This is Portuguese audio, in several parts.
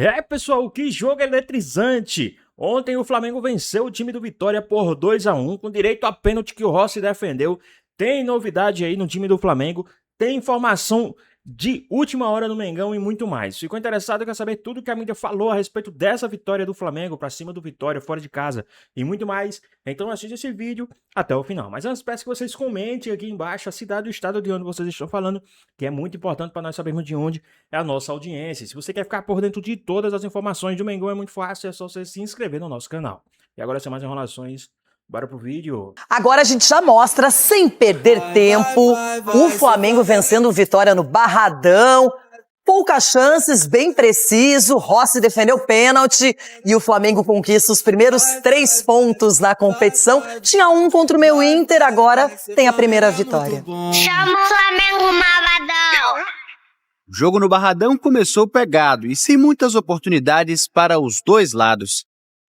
É, pessoal, que jogo eletrizante! Ontem o Flamengo venceu o time do Vitória por 2-1, com direito a pênalti que o Rossi defendeu. Tem novidade aí no time do Flamengo, tem informação de última hora no Mengão e muito mais. Ficou interessado, quer saber tudo que a mídia falou a respeito dessa vitória do Flamengo pra cima do Vitória, fora de casa e muito mais? Então assiste esse vídeo até o final. Mas antes, peço que vocês comentem aqui embaixo a cidade e o estado de onde vocês estão falando, que é muito importante para nós sabermos de onde é a nossa audiência. Se você quer ficar por dentro de todas as informações do Mengão, é muito fácil, é só você se inscrever no nosso canal. E agora, sem mais enrolações, bora pro vídeo. Agora a gente já mostra, sem perder tempo, o Flamengo vencendo o Vitória no Barradão. Poucas chances, bem preciso. Rossi defendeu o pênalti e o Flamengo conquista os primeiros 3 pontos na competição. Tinha um contra o meu Inter, agora tem a primeira vitória. Chama o Flamengo malvadão! O jogo no Barradão começou pegado e sem muitas oportunidades para os dois lados.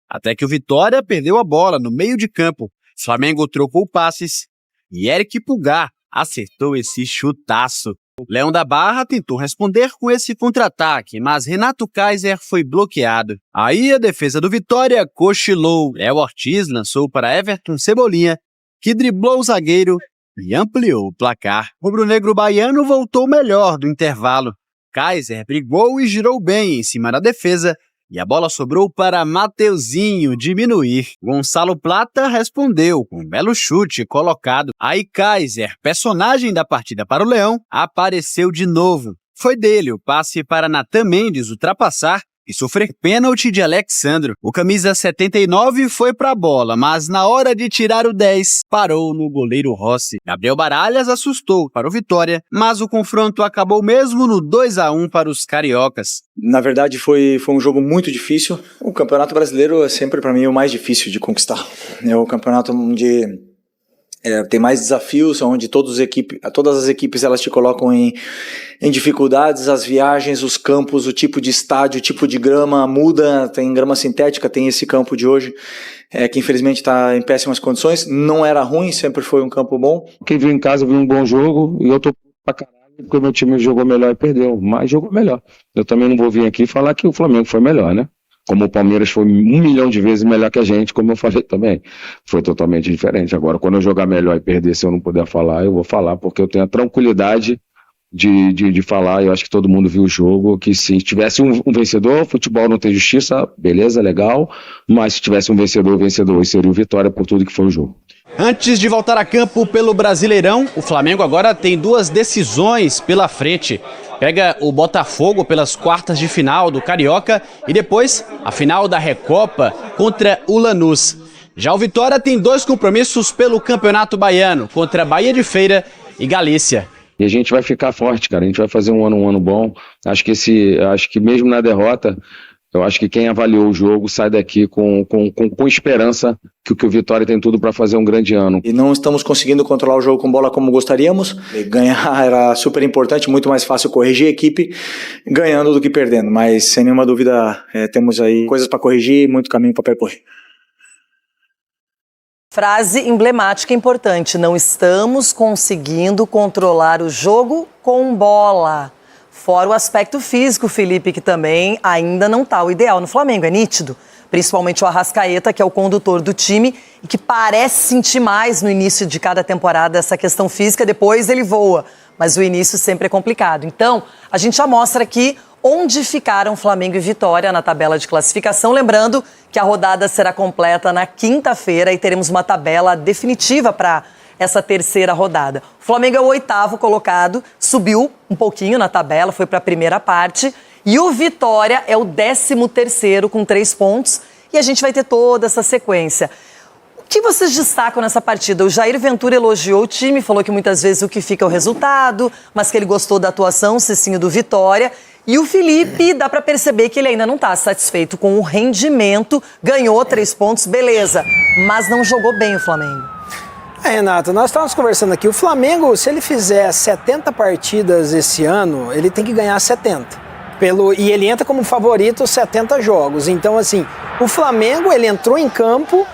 Até que o Vitória perdeu a bola no meio de campo. Flamengo trocou passes e Eric Pulgar acertou esse chutaço. Leão da Barra tentou responder com esse contra-ataque, mas Renato Kaiser foi bloqueado. Aí a defesa do Vitória cochilou. Léo Ortiz lançou para Everton Cebolinha, que driblou o zagueiro e ampliou o placar. O rubro-negro baiano voltou melhor do intervalo. Kaiser brigou e girou bem em cima da defesa, e a bola sobrou para Mateuzinho diminuir. Gonçalo Plata respondeu com um belo chute colocado. Aí Kaiser, personagem da partida para o Leão, apareceu de novo. Foi dele o passe para Natan Mendes ultrapassar e sofrer pênalti de Alexandro. O camisa 79 foi para a bola, mas na hora de tirar o 10, parou no goleiro Rossi. Gabriel Baralhas assustou para o Vitória, mas o confronto acabou mesmo no 2-1 para os cariocas. Na verdade foi um jogo muito difícil. O Campeonato Brasileiro é sempre para mim o mais difícil de conquistar. É o campeonato onde tem mais desafios, onde todas as equipes elas te colocam em dificuldades, as viagens, os campos, o tipo de estádio, o tipo de grama muda, tem grama sintética, tem esse campo de hoje, que infelizmente está em péssimas condições. Não era ruim, sempre foi um campo bom. Quem viu em casa viu um bom jogo e eu tô pra caralho porque o meu time jogou melhor e perdeu, mas jogou melhor. Eu também não vou vir aqui falar que o Flamengo foi melhor, né? Como o Palmeiras foi 1 milhão de vezes melhor que a gente, como eu falei também. Foi totalmente diferente. Agora, quando eu jogar melhor e perder, se eu não puder falar, eu vou falar, porque eu tenho a tranquilidade de falar. Eu acho que todo mundo viu o jogo, que se tivesse um vencedor, futebol não tem justiça, beleza, legal, mas se tivesse um vencedor seria o Vitória por tudo que foi o jogo. Antes de voltar a campo pelo Brasileirão, o Flamengo agora tem 2 decisões pela frente. Pega o Botafogo pelas quartas de final do Carioca e depois a final da Recopa contra o Lanús. Já o Vitória tem 2 compromissos pelo Campeonato Baiano, contra Bahia de Feira e Galícia. E a gente vai ficar forte, cara, a gente vai fazer um ano bom. Acho que mesmo na derrota, eu acho que quem avaliou o jogo sai daqui com esperança que o Vitória tem tudo para fazer um grande ano. E não estamos conseguindo controlar o jogo com bola como gostaríamos. Ganhar era super importante, muito mais fácil corrigir a equipe ganhando do que perdendo. Mas sem nenhuma dúvida temos aí coisas para corrigir e muito caminho para percorrer. Frase emblemática e importante: não estamos conseguindo controlar o jogo com bola. Fora o aspecto físico, Felipe, que também ainda não está o ideal no Flamengo, é nítido. Principalmente o Arrascaeta, que é o condutor do time e que parece sentir mais no início de cada temporada essa questão física, depois ele voa. Mas o início sempre é complicado. Então, a gente já mostra aqui onde ficaram Flamengo e Vitória na tabela de classificação. Lembrando que a rodada será completa na quinta-feira e teremos uma tabela definitiva para essa terceira rodada. O Flamengo é o 8º colocado, subiu um pouquinho na tabela, foi para a primeira parte. E o Vitória é o 13º com 3 pontos. E a gente vai ter toda essa sequência. O que vocês destacam nessa partida? O Jair Ventura elogiou o time, falou que muitas vezes o que fica é o resultado, mas que ele gostou da atuação, o Cicinho do Vitória. E o Felipe, dá para perceber que ele ainda não está satisfeito com o rendimento. Ganhou 3 pontos, beleza, mas não jogou bem o Flamengo. Renato, nós estávamos conversando aqui, o Flamengo, se ele fizer 70 partidas esse ano, ele tem que ganhar 70. E ele entra como favorito 70 jogos. Então, assim, o Flamengo, ele entrou em campo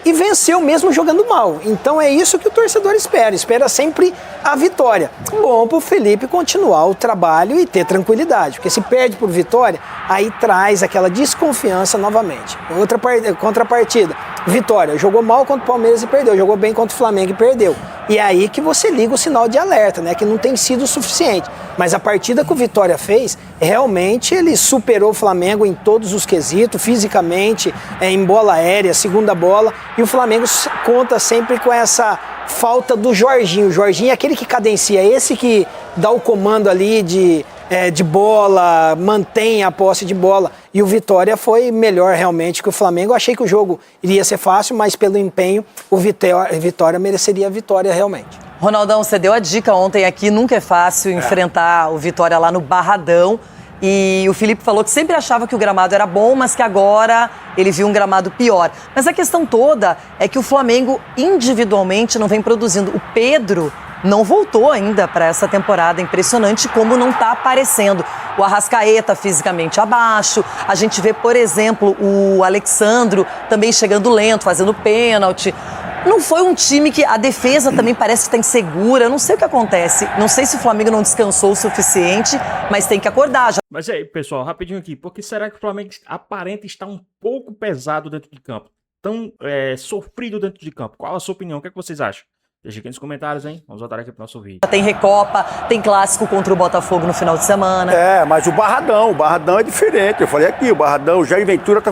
e venceu mesmo jogando mal. Então é isso que o torcedor espera sempre a vitória. Bom pro Felipe continuar o trabalho e ter tranquilidade, porque se perde por Vitória, aí traz aquela desconfiança novamente. Outra contrapartida, Vitória jogou mal contra o Palmeiras e perdeu, jogou bem contra o Flamengo e perdeu. E é aí que você liga o sinal de alerta, né? Que não tem sido o suficiente. Mas a partida que o Vitória fez, realmente ele superou o Flamengo em todos os quesitos, fisicamente, em bola aérea, segunda bola. E o Flamengo conta sempre com essa falta do Jorginho. O Jorginho é aquele que cadencia, esse que dá o comando ali de bola, mantém a posse de bola. E o Vitória foi melhor realmente que o Flamengo. Eu achei que o jogo iria ser fácil, mas pelo empenho, o Vitória mereceria a vitória realmente. Ronaldão, você deu a dica ontem aqui, nunca é fácil enfrentar o Vitória lá no Barradão. E o Felipe falou que sempre achava que o gramado era bom, mas que agora ele viu um gramado pior. Mas a questão toda é que o Flamengo individualmente não vem produzindo. O Pedro não voltou ainda para essa temporada. Impressionante como não está aparecendo. O Arrascaeta fisicamente abaixo. A gente vê, por exemplo, o Alexandro também chegando lento, fazendo pênalti. Não foi um time que a defesa também parece que está insegura. Eu não sei o que acontece. Não sei se o Flamengo não descansou o suficiente, mas tem que acordar. Mas aí, pessoal, rapidinho aqui. Por que será que o Flamengo aparenta estar um pouco pesado dentro de campo? Tão sofrido dentro de campo? Qual a sua opinião? O que é que vocês acham? Deixa aqui nos comentários, hein? Vamos voltar aqui pro nosso vídeo. Tem Recopa, tem clássico contra o Botafogo no final de semana. Mas o Barradão é diferente. Eu falei aqui, o Barradão, o Jair Ventura tá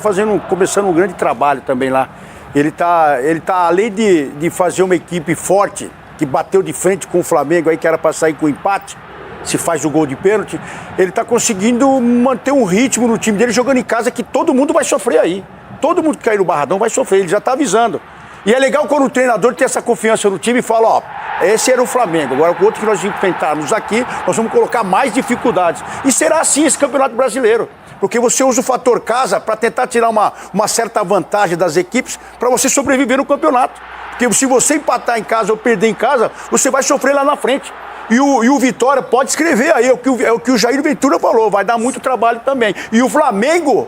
começando um grande trabalho também lá. Ele tá além de fazer uma equipe forte, que bateu de frente com o Flamengo aí, que era para sair com empate, se faz o gol de pênalti, ele tá conseguindo manter um ritmo no time dele, jogando em casa, que todo mundo vai sofrer aí. Todo mundo que cair no Barradão vai sofrer, ele já tá avisando. E é legal quando o treinador tem essa confiança no time e fala, esse era o Flamengo, agora com o outro que nós enfrentarmos aqui, nós vamos colocar mais dificuldades. E será assim esse Campeonato Brasileiro, porque você usa o fator casa para tentar tirar uma certa vantagem das equipes para você sobreviver no campeonato. Porque se você empatar em casa ou perder em casa, você vai sofrer lá na frente. E o Vitória pode escrever aí, é o que o Jair Ventura falou, vai dar muito trabalho também. E o Flamengo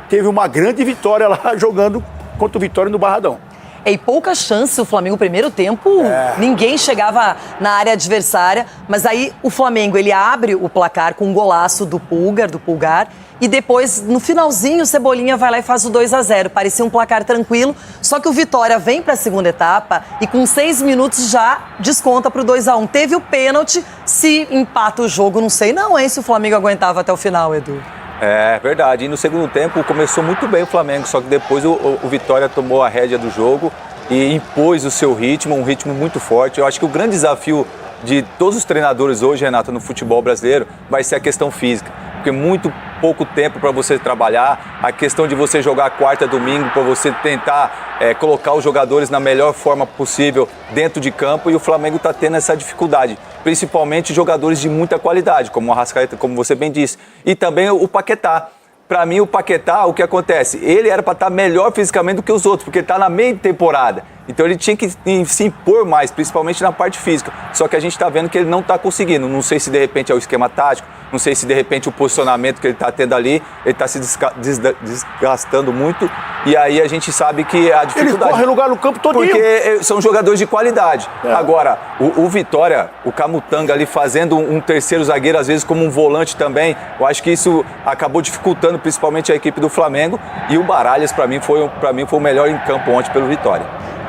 teve uma grande vitória lá jogando contra o Vitória no Barradão. E pouca chance o Flamengo, primeiro tempo, ninguém chegava na área adversária, mas aí o Flamengo, ele abre o placar com um golaço do Pulgar, e depois, no finalzinho, o Cebolinha vai lá e faz o 2-0. Parecia um placar tranquilo, só que o Vitória vem para a segunda etapa e com 6 minutos já desconta para o 2-1. Teve o pênalti, se empata o jogo, não sei não, hein, se o Flamengo aguentava até o final, Edu. É verdade, e no segundo tempo começou muito bem o Flamengo, só que depois o Vitória tomou a rédea do jogo e impôs o seu ritmo, um ritmo muito forte. Eu acho que o grande desafio de todos os treinadores hoje, Renato, no futebol brasileiro, vai ser a questão física, porque muito pouco tempo para você trabalhar, a questão de você jogar quarta, domingo, para você tentar colocar os jogadores na melhor forma possível dentro de campo, e o Flamengo está tendo essa dificuldade, principalmente jogadores de muita qualidade, como o Arrascaeta, como você bem disse, e também o Paquetá. Para mim, o Paquetá, o que acontece? Ele era para estar melhor fisicamente do que os outros, porque ele está na meia temporada. Então ele tinha que se impor mais, principalmente na parte física. Só que a gente está vendo que ele não está conseguindo. Não sei se de repente é o esquema tático, não sei se de repente o posicionamento que ele está tendo ali, ele está se desgastando muito. E aí a gente sabe que a dificuldade... Ele corre lugar no campo todinho. Porque são jogadores de qualidade. Agora, o Vitória, o Camutanga ali fazendo um terceiro zagueiro, às vezes como um volante também, eu acho que isso acabou dificultando principalmente a equipe do Flamengo. E o Baralhas, para mim, foi o melhor em campo ontem pelo Vitória.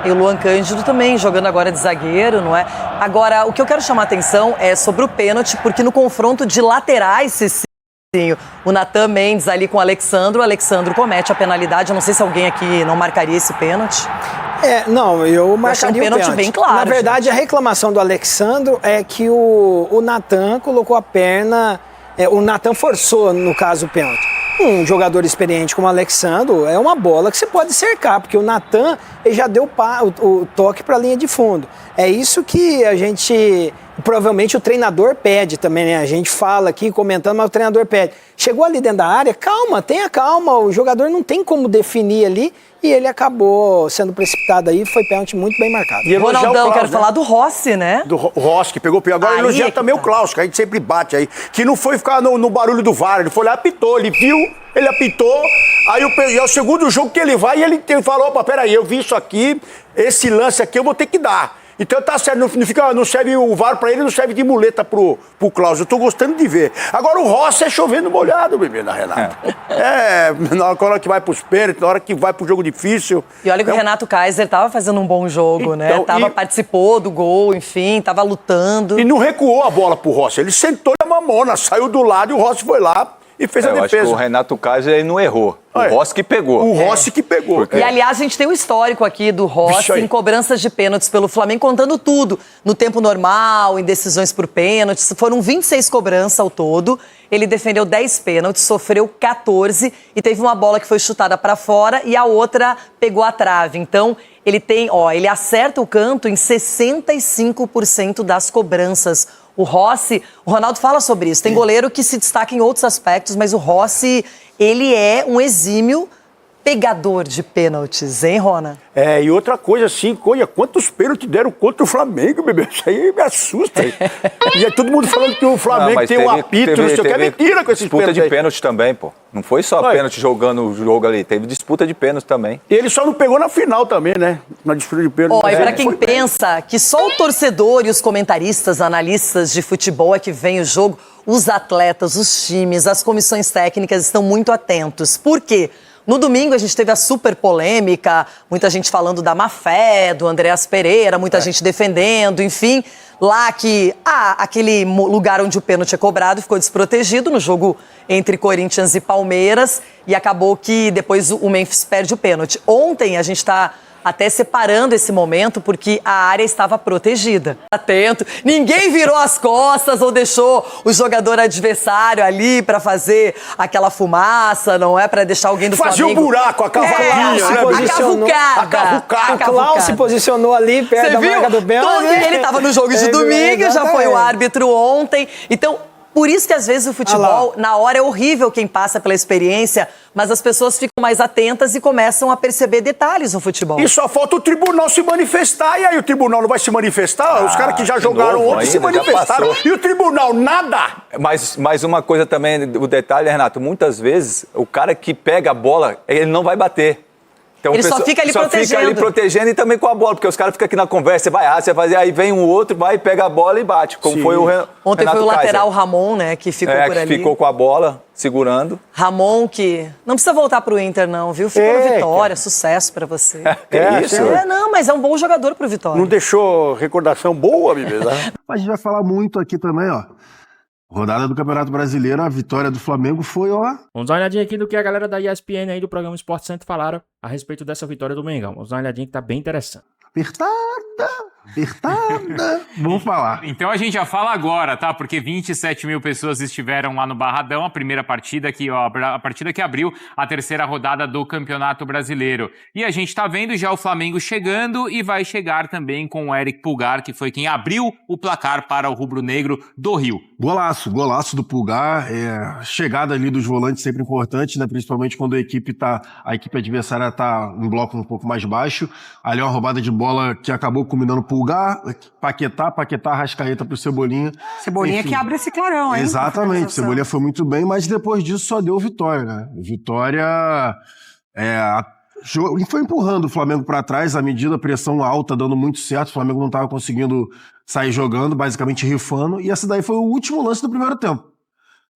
E o Luan Cândido também, jogando agora de zagueiro, não é? Agora, o que eu quero chamar a atenção é sobre o pênalti, porque no confronto de laterais, Cicinho, o Natan Mendes ali com o Alexandro comete a penalidade. Eu não sei se alguém aqui não marcaria esse pênalti. Não, eu marcaria um pênalti bem claro. Na verdade, gente, a reclamação do Alexandro é que o Natan colocou a perna... o Natan forçou, no caso, o pênalti. Um jogador experiente como o Alexandro é uma bola que você pode cercar, porque o Natan já deu o toque para a linha de fundo. É isso que a gente provavelmente o treinador pede também, né? A gente fala aqui comentando, mas o treinador pede. Chegou ali dentro da área, calma, tenha calma, o jogador não tem como definir ali e ele acabou sendo precipitado aí, foi pênalti muito bem marcado. E Ronaldão, quero falar do Rossi, né? Do Rossi, que pegou o agora Aí elogiar é que também tá. o Klaus, que a gente sempre bate aí, que não foi ficar no barulho do VAR, ele foi lá e apitou, ele viu, ele apitou, aí é o segundo jogo que ele vai e ele falou, opa, peraí, eu vi isso aqui, esse lance aqui eu vou ter que dar. Então tá certo, não serve o VAR pra ele, não serve de muleta pro Klaus. Eu tô gostando de ver. Agora o Rossi é chovendo molhado, bebê, na Renata. Na hora que vai pros pênaltis, na hora que vai pro jogo difícil. E olha que o Renato Kaiser tava fazendo um bom jogo, né? Participou do gol, enfim, tava lutando. E não recuou a bola pro Rossi, ele sentou na mamona, saiu do lado e o Rossi foi lá e fez a defesa. Eu acho que o Renato Kaiser ele não errou. O Rossi que pegou. O Rossi que pegou. E, aliás, a gente tem um histórico aqui do Rossi em cobranças de pênaltis pelo Flamengo, contando tudo. No tempo normal, em decisões por pênaltis. Foram 26 cobranças ao todo. Ele defendeu 10 pênaltis, sofreu 14 e teve uma bola que foi chutada para fora e a outra pegou a trave. Então, ele ele acerta o canto em 65% das cobranças. O Rossi, o Ronaldo fala sobre isso. Tem goleiro que se destaca em outros aspectos, mas o Rossi, ele é um exímio pegador de pênaltis, hein, Rona? E outra coisa assim, quantos pênaltis deram contra o Flamengo, bebê? Isso aí me assusta. E é todo mundo falando que o Flamengo tem um apito, não sei o que, é mentira com esses pênaltis. Disputa de pênalti também, pô. Não foi só pênalti jogando o jogo ali, teve disputa de pênalti também. E ele só não pegou na final também, né? Na disputa de pênalti. E pra quem pensa que só o torcedor e os comentaristas, analistas de futebol é que vem o jogo, os atletas, os times, as comissões técnicas estão muito atentos. Por quê? No domingo a gente teve a super polêmica, muita gente falando da má fé, do Andreas Pereira, muita gente defendendo, enfim. Lá que aquele lugar onde o pênalti é cobrado ficou desprotegido no jogo entre Corinthians e Palmeiras e acabou que depois o Memphis perde o pênalti. Ontem a gente está até separando esse momento porque a área estava protegida. Atento, ninguém virou as costas ou deixou o jogador adversário ali para fazer aquela fumaça, não é? Para deixar alguém do Flamengo... Fazia um buraco, a cavadinha, A cavucada. O Klaus se posicionou ali perto da marca do pênalti. Ele estava no jogo de domingo, já foi o árbitro ontem. Então, por isso que às vezes o futebol, na hora é horrível quem passa pela experiência, mas as pessoas ficam mais atentas e começam a perceber detalhes no futebol. E só falta o tribunal se manifestar, e aí o tribunal não vai se manifestar? Os caras que já jogaram ontem se manifestaram, e o tribunal nada! Mas uma coisa também, o detalhe, Renato, muitas vezes o cara que pega a bola, ele não vai bater. Então, ele só fica ali protegendo. Fica ali protegendo e também com a bola, porque os caras ficam aqui na conversa, você vai, você vai fazer, aí vem um outro, vai, pega a bola e bate, como foi o Renato Ontem foi o lateral Kaiser. Ramon, né, que ficou por ali. Que ficou com a bola, segurando. Ramon, que não precisa voltar pro Inter, não, viu? Ficou no Vitória, sucesso pra você. Isso? Não, mas é um bom jogador pro Vitória. Não deixou recordação boa, bebê? A gente vai falar muito aqui também, ó. Rodada do Campeonato Brasileiro, a vitória do Flamengo foi, ó... Vamos dar uma olhadinha aqui do que a galera da ESPN aí do programa Sport Center falaram a respeito dessa vitória do Mengão. Vamos dar uma olhadinha que tá bem interessante. Apertada. Vamos falar. Então a gente já fala agora, tá? Porque 27 mil pessoas estiveram lá no Barradão, a primeira partida aqui, ó, a partida que abriu a terceira rodada do Campeonato Brasileiro. E a gente tá vendo já o Flamengo chegando e vai chegar também com o Eric Pulgar, que foi quem abriu o placar para o rubro-negro do Rio. Golaço do Pulgar. Chegada ali dos volantes sempre importante, né? Principalmente quando a equipe adversária tá em bloco um pouco mais baixo. Ali uma roubada de bola que acabou culminando Pulgar, Paquetá, Arrascaeta pro Cebolinha. Cebolinha que abre esse clarão, hein? Exatamente, Cebolinha foi muito bem, mas depois disso só deu Vitória, né? Vitória foi empurrando o Flamengo para trás, à medida a pressão alta dando muito certo, o Flamengo não estava conseguindo sair jogando, basicamente rifando, e essa daí foi o último lance do primeiro tempo.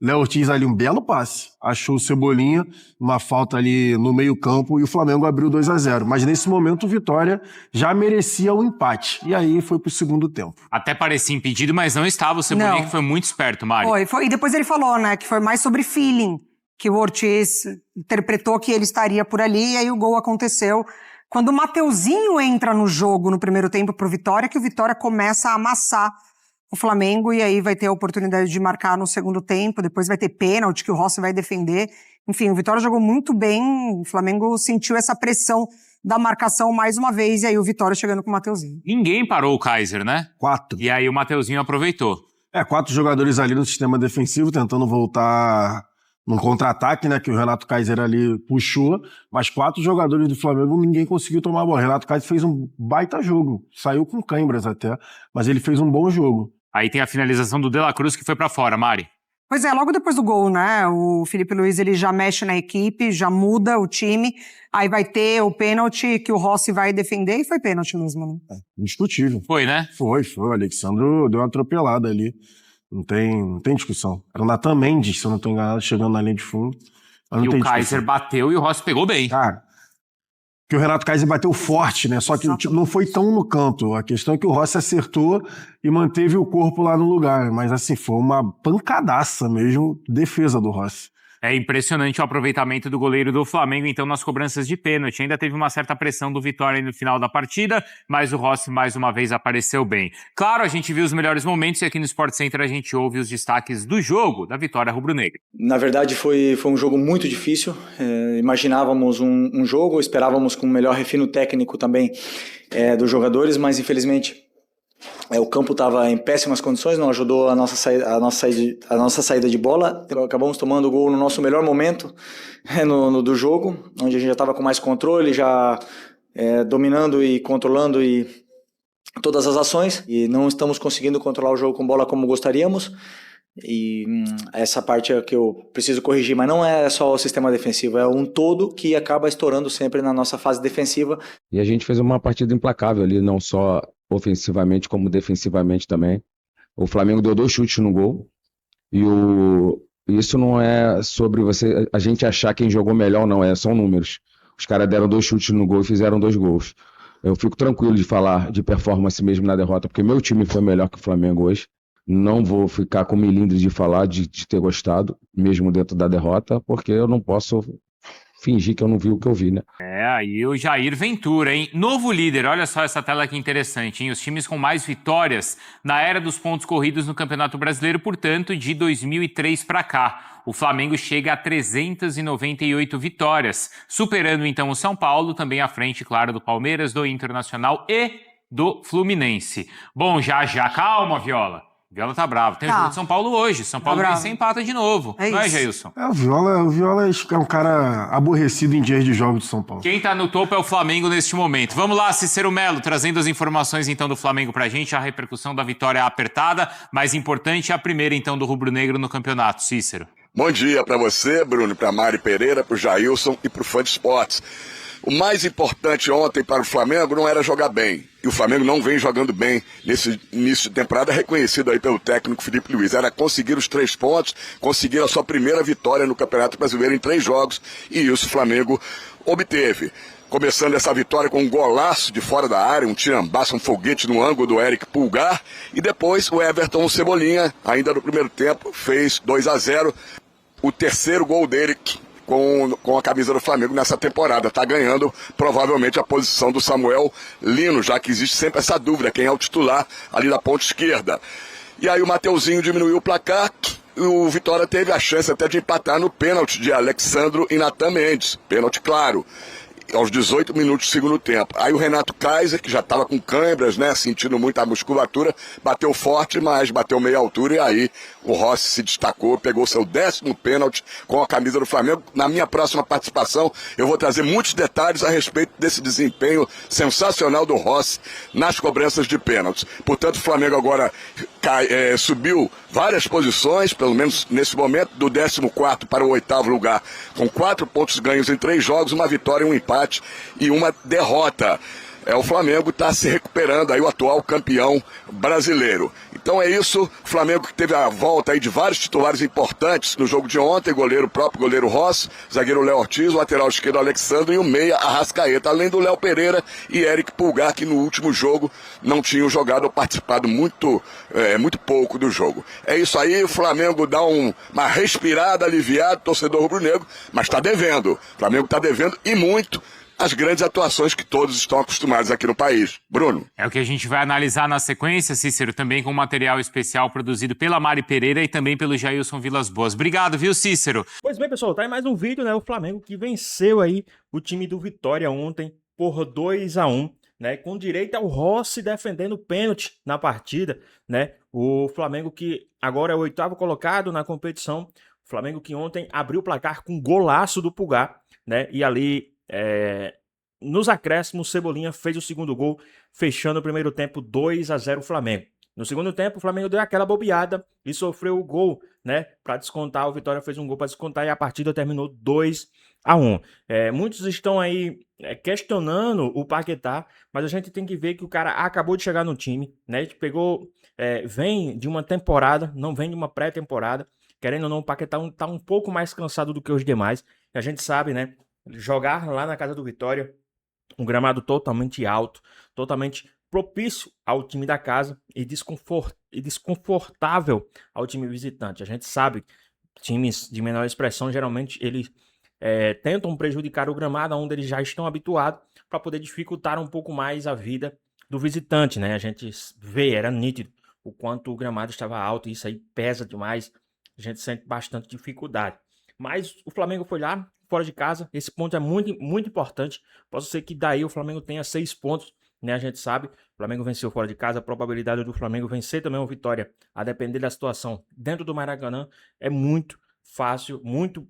Léo Ortiz ali, um belo passe, achou o Cebolinha, uma falta ali no meio campo e o Flamengo abriu 2-0. Mas nesse momento o Vitória já merecia o empate. E aí foi pro segundo tempo. Até parecia impedido, mas não estava. O Cebolinha que foi muito esperto, Mari. Foi. E depois ele falou, né, que foi mais sobre feeling, que o Ortiz interpretou que ele estaria por ali e aí o gol aconteceu. Quando o Mateuzinho entra no jogo no primeiro tempo pro Vitória, que o Vitória começa a amassar o Flamengo, e aí vai ter a oportunidade de marcar no segundo tempo, depois vai ter pênalti que o Rossi vai defender. Enfim, o Vitória jogou muito bem, o Flamengo sentiu essa pressão da marcação mais uma vez, e aí o Vitória chegando com o Mateuzinho. Ninguém parou o Kaiser, né? 4. E aí o Mateuzinho aproveitou. 4 jogadores ali no sistema defensivo tentando voltar num contra-ataque, né? Que o Renato Kaiser ali puxou. Mas 4 jogadores do Flamengo, ninguém conseguiu tomar a bola. O Renato Kaiser fez um baita jogo. Saiu com câimbras até, mas ele fez um bom jogo. Aí tem a finalização do De La Cruz que foi pra fora, Mari. Pois é, logo depois do gol, né, o Felipe Luiz ele já mexe na equipe, já muda o time, aí vai ter o pênalti que o Rossi vai defender e foi pênalti mesmo, né? Indiscutível. Foi, né? Foi. O Alexandro deu uma atropelada ali. Não tem discussão. Era o Nathan Mendes, se eu não estou enganado, chegando na linha de fundo. E o Kaiser bateu e o Rossi pegou bem. Cara, que o Renato Kaiser bateu forte, né? Só que tipo, não foi tão no canto. A questão é que o Rossi acertou e manteve o corpo lá no lugar. Mas assim, foi uma pancadaça mesmo, defesa do Rossi. É impressionante o aproveitamento do goleiro do Flamengo, então, nas cobranças de pênalti. Ainda teve uma certa pressão do Vitória no final da partida, mas o Rossi mais uma vez apareceu bem. Claro, a gente viu os melhores momentos e aqui no Sport Center a gente ouve os destaques do jogo da vitória rubro-negra. Na verdade foi um jogo muito difícil, imaginávamos um jogo, esperávamos com um melhor refino técnico também dos jogadores, mas infelizmente o campo estava em péssimas condições, não ajudou a nossa saída de bola. Acabamos tomando o gol no nosso melhor momento do jogo, onde a gente já estava com mais controle, já dominando e controlando todas as ações, e não estamos conseguindo controlar o jogo com bola como gostaríamos. E essa parte é que eu preciso corrigir, mas não é só o sistema defensivo, é um todo que acaba estourando sempre na nossa fase defensiva. E a gente fez uma partida implacável ali, não só ofensivamente como defensivamente também. O Flamengo deu 2 chutes no gol e isso não é sobre a gente achar quem jogou melhor, não, são números. Os caras deram 2 chutes no gol e fizeram 2 gols. Eu fico tranquilo de falar de performance mesmo na derrota, porque meu time foi melhor que o Flamengo hoje. Não vou ficar com milindre de falar de ter gostado, mesmo dentro da derrota, porque eu não posso fingir que eu não vi o que eu vi, né? Aí o Jair Ventura, hein? Novo líder, olha só essa tela que interessante, hein? Os times com mais vitórias na era dos pontos corridos no Campeonato Brasileiro, portanto, de 2003 para cá. O Flamengo chega a 398 vitórias, superando então o São Paulo, também à frente, claro, do Palmeiras, do Internacional e do Fluminense. Bom, já, calma, Viola. Viola tá bravo. Tem o jogo de São Paulo hoje. São Paulo vem sem empata de novo. Não é, Jailson? O Viola é um cara aborrecido em dias de jogos de São Paulo. Quem tá no topo é o Flamengo neste momento. Vamos lá, Cícero Melo, trazendo as informações então do Flamengo pra gente. A repercussão da vitória apertada, mais importante, a primeira então do rubro-negro no campeonato. Cícero. Bom dia pra você, Bruno, pra Mari Pereira, pro Jailson e pro Fã de Esportes. O mais importante ontem para o Flamengo não era jogar bem. E o Flamengo não vem jogando bem nesse início de temporada, reconhecido aí pelo técnico Felipe Luiz. Era conseguir os 3 pontos, conseguir a sua primeira vitória no Campeonato Brasileiro em 3 jogos. E isso o Flamengo obteve. Começando essa vitória com um golaço de fora da área, um tirambaço, um foguete no ângulo do Eric Pulgar. E depois o Everton Cebolinha, ainda no primeiro tempo, fez 2-0. O terceiro gol dele com a camisa do Flamengo nessa temporada. Está ganhando provavelmente a posição do Samuel Lino, já que existe sempre essa dúvida, quem é o titular ali da ponta esquerda. E aí o Mateuzinho diminuiu o placar, e o Vitória teve a chance até de empatar no pênalti de Alexandro e Nathan Mendes. Pênalti claro, aos 18 minutos do segundo tempo. Aí o Renato Kaiser, que já estava com câimbras, né, sentindo muita musculatura, bateu forte, mas bateu meia altura, e aí o Rossi se destacou, pegou seu 10º pênalti com a camisa do Flamengo. Na minha próxima participação, eu vou trazer muitos detalhes a respeito desse desempenho sensacional do Rossi nas cobranças de pênaltis. Portanto, o Flamengo agora subiu várias posições, pelo menos nesse momento, do 14º para o 8º lugar, com 4 pontos ganhos em 3 jogos, uma vitória, um empate e uma derrota. O Flamengo está se recuperando, aí o atual campeão brasileiro. Então é isso, o Flamengo que teve a volta aí de vários titulares importantes no jogo de ontem, o próprio goleiro Rossi, zagueiro Léo Ortiz, o lateral esquerdo Alexandre e o meia Arrascaeta, além do Léo Pereira e Eric Pulgar, que no último jogo não tinham jogado ou participado muito pouco do jogo. É isso aí, o Flamengo dá uma respirada, aliviado, torcedor rubro-negro, mas está devendo. O Flamengo está devendo e muito as grandes atuações que todos estão acostumados aqui no país. Bruno. É o que a gente vai analisar na sequência, Cícero, também com material especial produzido pela Mari Pereira e também pelo Jailson Vilas Boas. Obrigado, viu, Cícero? Pois bem, pessoal, tá aí mais um vídeo, né? O Flamengo que venceu aí o time do Vitória ontem por 2-1, né, com direito ao Rossi defendendo pênalti na partida, né, o Flamengo que agora é o 8º colocado na competição, o Flamengo que ontem abriu o placar com golaço do Pulgar, né, e ali nos acréscimos o Cebolinha fez o segundo gol, fechando o primeiro tempo 2-0 Flamengo. No segundo tempo, o Flamengo deu aquela bobeada e sofreu o gol, né, para descontar. O Vitória fez um gol para descontar e a partida terminou 2-1. Muitos estão aí questionando o Paquetá, mas a gente tem que ver que o cara acabou de chegar no time, né? Vem de uma temporada, não vem de uma pré-temporada. Querendo ou não, o Paquetá tá um pouco mais cansado do que os demais. E a gente sabe, né? Jogar lá na casa do Vitória, um gramado totalmente alto, totalmente propício ao time da casa e desconfortável ao time visitante. A gente sabe, times de menor expressão, geralmente eles tentam prejudicar o gramado onde eles já estão habituados para poder dificultar um pouco mais a vida do visitante, né? A gente vê, era nítido o quanto o gramado estava alto e isso aí pesa demais. A gente sente bastante dificuldade. Mas o Flamengo foi lá, fora de casa. Esse ponto é muito, muito importante. Pode ser que daí o Flamengo tenha 6 pontos, né? A gente sabe, o Flamengo venceu fora de casa. A probabilidade do Flamengo vencer também uma vitória, a depender da situação dentro do Maracanã, é muito fácil, muito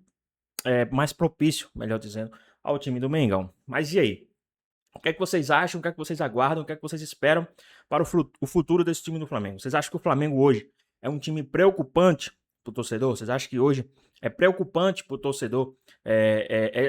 mais propício, melhor dizendo, ao time do Mengão. Mas e aí? O que é que vocês acham? O que é que vocês aguardam? O que é que vocês esperam para o futuro desse time do Flamengo? Vocês acham que o Flamengo hoje é um time preocupante para o torcedor? Vocês acham que hoje é preocupante para o torcedor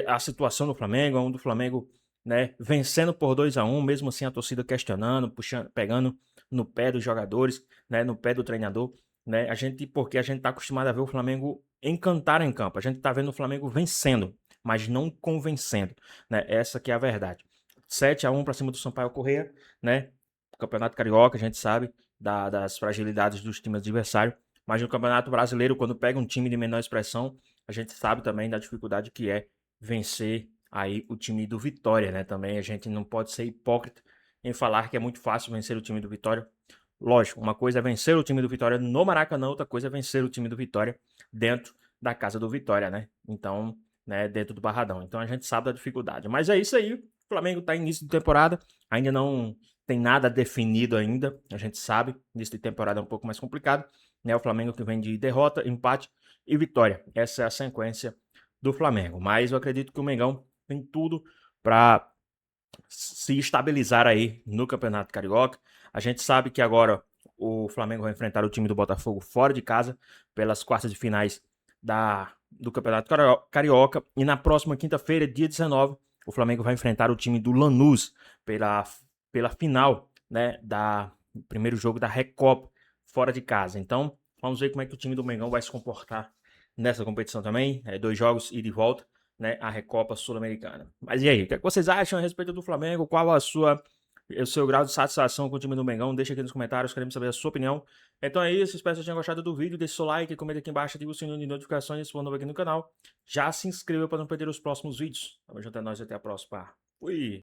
a situação do Flamengo? É um do Flamengo, né, vencendo por 2-1, mesmo assim a torcida questionando, puxando, pegando no pé dos jogadores, né, no pé do treinador, né? Porque a gente está acostumado a ver o Flamengo encantar em campo. A gente está vendo o Flamengo vencendo, mas não convencendo, né? Essa que é a verdade. 7-1 para cima do Sampaio Corrêa, né? O Campeonato Carioca, a gente sabe das fragilidades dos times adversários, mas no Campeonato Brasileiro, quando pega um time de menor expressão, a gente sabe também da dificuldade que é vencer aí o time do Vitória, né? Também a gente não pode ser hipócrita em falar que é muito fácil vencer o time do Vitória. Lógico, uma coisa é vencer o time do Vitória no Maracanã, outra coisa é vencer o time do Vitória dentro da casa do Vitória, né? Então, né, dentro do Barradão. Então a gente sabe da dificuldade. Mas é isso aí. O Flamengo está em início de temporada, ainda não tem nada definido ainda. A gente sabe, início de temporada é um pouco mais complicado, né? O Flamengo que vem de derrota, empate e vitória. Essa é a sequência do Flamengo. Mas eu acredito que o Mengão tem tudo para se estabilizar aí no Campeonato Carioca. A gente sabe que agora o Flamengo vai enfrentar o time do Botafogo fora de casa pelas quartas de finais do Campeonato Carioca. E na próxima quinta-feira, dia 19, o Flamengo vai enfrentar o time do Lanús pela final, né, do primeiro jogo da Recopa fora de casa. Então, vamos ver como é que o time do Mengão vai se comportar nessa competição também. 2 jogos ida e volta, né, a Recopa Sul-Americana. Mas e aí, o que vocês acham a respeito do Flamengo? Qual o seu grau de satisfação com o time do Mengão? Deixa aqui nos comentários, queremos saber a sua opinião. Então é isso, espero que vocês tenham gostado do vídeo. Deixe seu like, comenta aqui embaixo, ative o sininho de notificações se for novo aqui no canal. Já se inscreva para não perder os próximos vídeos. Tamo junto, é nóis, até a próxima. Fui!